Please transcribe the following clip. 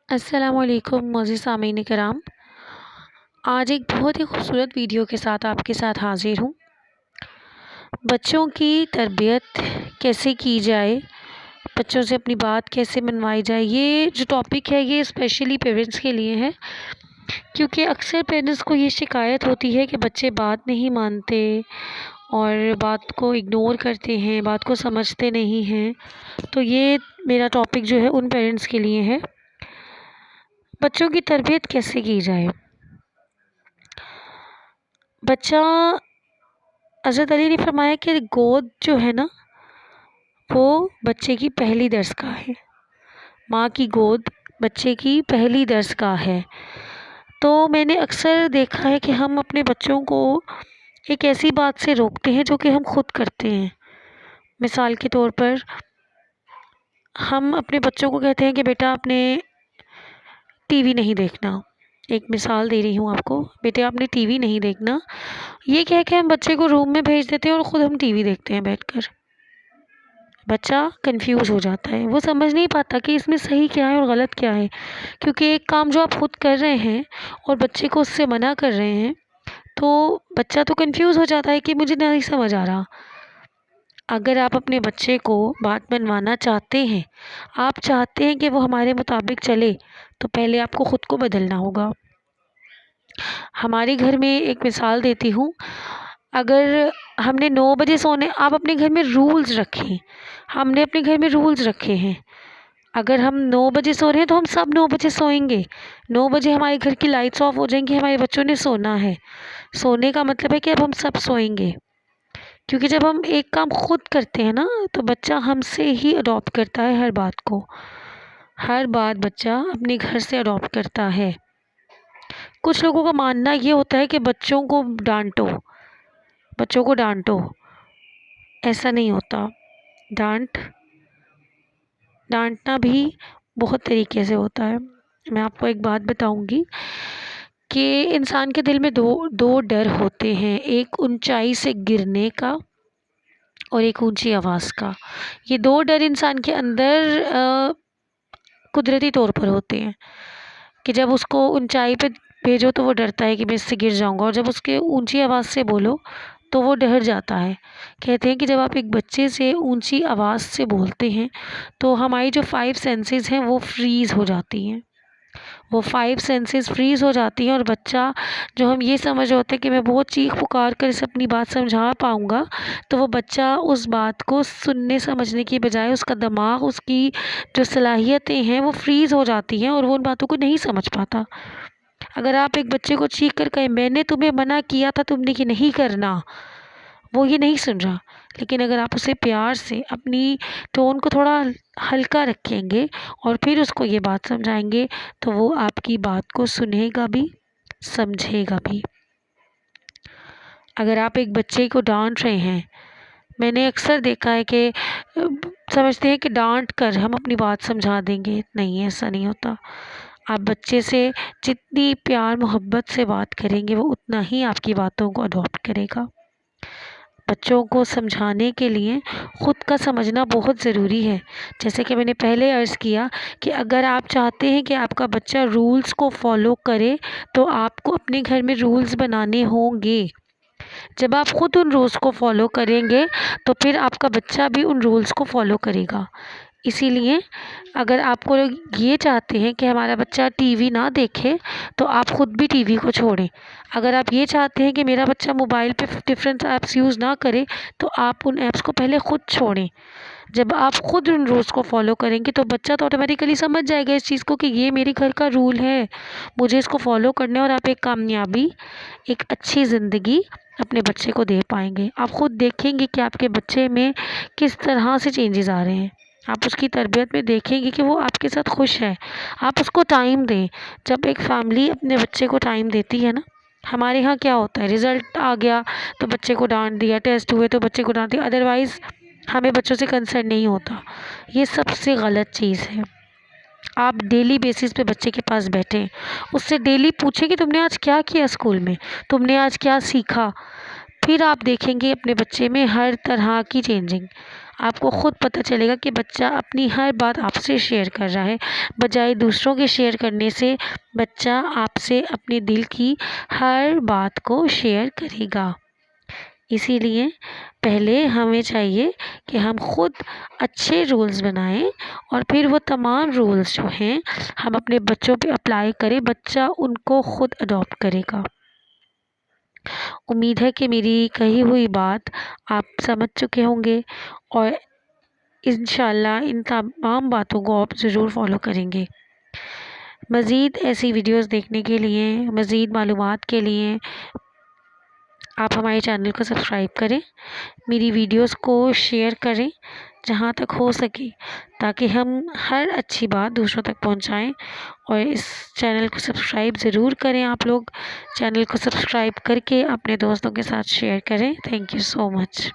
السلام علیکم معزز سامعین کرام، آج ایک بہت ہی خوبصورت ویڈیو کے ساتھ آپ کے ساتھ حاضر ہوں۔ بچوں کی تربیت کیسے کی جائے، بچوں سے اپنی بات کیسے منوائی جائے، یہ جو ٹاپک ہے یہ اسپیشلی پیرنٹس کے لیے ہے، کیونکہ اکثر پیرنٹس کو یہ شکایت ہوتی ہے کہ بچے بات نہیں مانتے اور بات کو اگنور کرتے ہیں، بات کو سمجھتے نہیں ہیں۔ تو یہ میرا ٹاپک جو ہے ان پیرنٹس کے لیے ہے، بچوں کی تربیت کیسے کی جائے۔ بچہ، حضرت علی نے فرمایا کہ گود جو ہے نا وہ بچے کی پہلی درسگاہ ہے، ماں کی گود بچے کی پہلی درسگاہ ہے۔ تو میں نے اکثر دیکھا ہے کہ ہم اپنے بچوں کو ایک ایسی بات سے روکتے ہیں جو کہ ہم خود کرتے ہیں۔ مثال کے طور پر ہم اپنے بچوں کو کہتے ہیں کہ بیٹا آپ نے ٹی وی نہیں دیکھنا، ایک مثال دے رہی ہوں آپ کو، بیٹے آپ نے ٹی وی نہیں دیکھنا، یہ کہہ کے ہم بچے کو روم میں بھیج دیتے ہیں اور خود ہم ٹی وی دیکھتے ہیں بیٹھ کر۔ بچہ کنفیوز ہو جاتا ہے، وہ سمجھ نہیں پاتا کہ اس میں صحیح کیا ہے اور غلط کیا ہے، کیونکہ ایک کام جو آپ خود کر رہے ہیں اور بچے کو اس سے منع کر رہے ہیں، تو بچہ تو کنفیوز ہو جاتا ہے کہ مجھے نہیں سمجھ آ رہا۔ اگر آپ اپنے بچے کو بات منوانا چاہتے ہیں، آپ چاہتے ہیں کہ وہ ہمارے مطابق چلے، تو پہلے آپ کو خود کو بدلنا ہوگا۔ ہمارے گھر میں ایک مثال دیتی ہوں، اگر ہم نے 9 بجے سونے، آپ اپنے گھر میں رولز رکھیں، ہم نے اپنے گھر میں رولز رکھے ہیں۔ اگر ہم 9 بجے سو رہے ہیں تو ہم سب 9 بجے سوئیں گے، 9 بجے ہمارے گھر کی لائٹس آف ہو جائیں گی، ہمارے بچوں نے سونا ہے۔ سونے کا مطلب ہے کہ اب ہم سب سوئیں گے، کیونکہ جب ہم ایک کام خود کرتے ہیں نا تو بچہ ہم سے ہی اڈاپٹ کرتا ہے ہر بات کو، ہر بات بچہ اپنے گھر سے اڈاپٹ کرتا ہے۔ کچھ لوگوں کا ماننا یہ ہوتا ہے کہ بچوں کو ڈانٹو، بچوں کو ڈانٹو، ایسا نہیں ہوتا۔ ڈانٹنا بھی بہت طریقے سے ہوتا ہے۔ میں آپ کو ایک بات بتاؤں گی کہ انسان کے دل میں دو ڈر ہوتے ہیں، ایک اونچائی سے گرنے کا اور ایک اونچی آواز کا۔ یہ دو ڈر انسان کے اندر قدرتی طور پر ہوتے ہیں کہ جب اس کو اونچائی پہ بھیجو تو وہ ڈرتا ہے کہ میں اس سے گر جاؤں گا، اور جب اس کے اونچی آواز سے بولو تو وہ ڈر جاتا ہے۔ کہتے ہیں کہ جب آپ ایک بچے سے اونچی آواز سے بولتے ہیں تو ہماری جو 5 سینسز ہیں وہ فریز ہو جاتی ہیں، وہ 5 سینسز فریز ہو جاتی ہیں، اور بچہ جو ہم یہ سمجھ ہوتا ہے کہ میں بہت چیخ پکار کر اسے اپنی بات سمجھا پاؤں گا، تو وہ بچہ اس بات کو سننے سمجھنے کی بجائے اس کا دماغ، اس کی جو صلاحیتیں ہیں وہ فریز ہو جاتی ہیں اور وہ ان باتوں کو نہیں سمجھ پاتا۔ اگر آپ ایک بچے کو چیخ کر کہیں میں نے تمہیں منع کیا تھا تم نے یہ نہیں کرنا، وہ یہ نہیں سن رہا، لیکن اگر آپ اسے پیار سے اپنی ٹون کو تھوڑا ہلکا رکھیں گے اور پھر اس کو یہ بات سمجھائیں گے تو وہ آپ کی بات کو سنے گا بھی، سمجھے گا بھی۔ اگر آپ ایک بچے کو ڈانٹ رہے ہیں، میں نے اکثر دیکھا ہے کہ سمجھتے ہیں کہ ڈانٹ کر ہم اپنی بات سمجھا دیں گے، نہیں، ایسا نہیں ہوتا۔ آپ بچے سے جتنی پیار محبت سے بات کریں گے وہ اتنا ہی آپ کی باتوں کو اڈاپٹ کرے گا۔ بچوں کو سمجھانے کے لیے خود کا سمجھنا بہت ضروری ہے۔ جیسے کہ میں نے پہلے عرض کیا کہ اگر آپ چاہتے ہیں کہ آپ کا بچہ رولز کو فالو کرے تو آپ کو اپنے گھر میں رولز بنانے ہوں گے۔ جب آپ خود ان رولز کو فالو کریں گے تو پھر آپ کا بچہ بھی ان رولز کو فالو کرے گا۔ اسی لیے اگر آپ کو یہ چاہتے ہیں کہ ہمارا بچہ ٹی وی نہ دیکھے تو آپ خود بھی ٹی وی کو چھوڑیں۔ اگر آپ یہ چاہتے ہیں کہ میرا بچہ موبائل پہ ڈفرینٹ ایپس یوز نہ کرے تو آپ ان ایپس کو پہلے خود چھوڑیں۔ جب آپ خود ان رولز کو فالو کریں گے تو بچہ تو آٹومیٹیکلی سمجھ جائے گا اس چیز کو کہ یہ میرے گھر کا رول ہے، مجھے اس کو فالو کرنا ہے، اور آپ ایک کامیابی، ایک اچھی زندگی اپنے بچے کو دے پائیں گے۔ آپ خود دیکھیں گے کہ آپ کے بچے میں کس طرح سے چینجز آ رہے ہیں، آپ اس کی تربیت میں دیکھیں گے کہ وہ آپ کے ساتھ خوش ہے۔ آپ اس کو ٹائم دیں۔ جب ایک فیملی اپنے بچے کو ٹائم دیتی ہے نا، ہمارے ہاں کیا ہوتا ہے، رزلٹ آ گیا تو بچے کو ڈانٹ دیا، ٹیسٹ ہوئے تو بچے کو ڈانٹ دیا، ادروائز ہمیں بچوں سے کنسرن نہیں ہوتا۔ یہ سب سے غلط چیز ہے۔ آپ ڈیلی بیسس پہ بچے کے پاس بیٹھیں، اس سے ڈیلی پوچھیں کہ تم نے آج کیا کیا اسکول میں، تم نے آج کیا سیکھا، پھر آپ دیکھیں گے اپنے بچے میں ہر طرح کی چینجنگ۔ آپ کو خود پتہ چلے گا کہ بچہ اپنی ہر بات آپ سے شیئر کر رہا ہے، بجائے دوسروں کے شیئر کرنے سے بچہ آپ سے اپنے دل کی ہر بات کو شیئر کرے گا۔ اسی لیے پہلے ہمیں چاہیے کہ ہم خود اچھے رولز بنائیں اور پھر وہ تمام رولز جو ہیں ہم اپنے بچوں پہ اپلائی کریں، بچہ ان کو خود اڈاپٹ کرے گا۔ امید ہے کہ میری کہی ہوئی بات آپ سمجھ چکے ہوں گے اور انشاءاللہ ان تمام باتوں کو آپ ضرور فالو کریں گے۔ مزید ایسی ویڈیوز دیکھنے کے لیے، مزید معلومات کے لیے آپ ہمارے چینل کو سبسکرائب کریں، میری ویڈیوز کو شیئر کریں جہاں تک ہو سکے، تاکہ ہم ہر اچھی بات دوسروں تک پہنچائیں، اور اس چینل کو سبسکرائب ضرور کریں۔ آپ لوگ چینل کو سبسکرائب کر کے اپنے دوستوں کے ساتھ شیئر کریں۔ Thank you so much.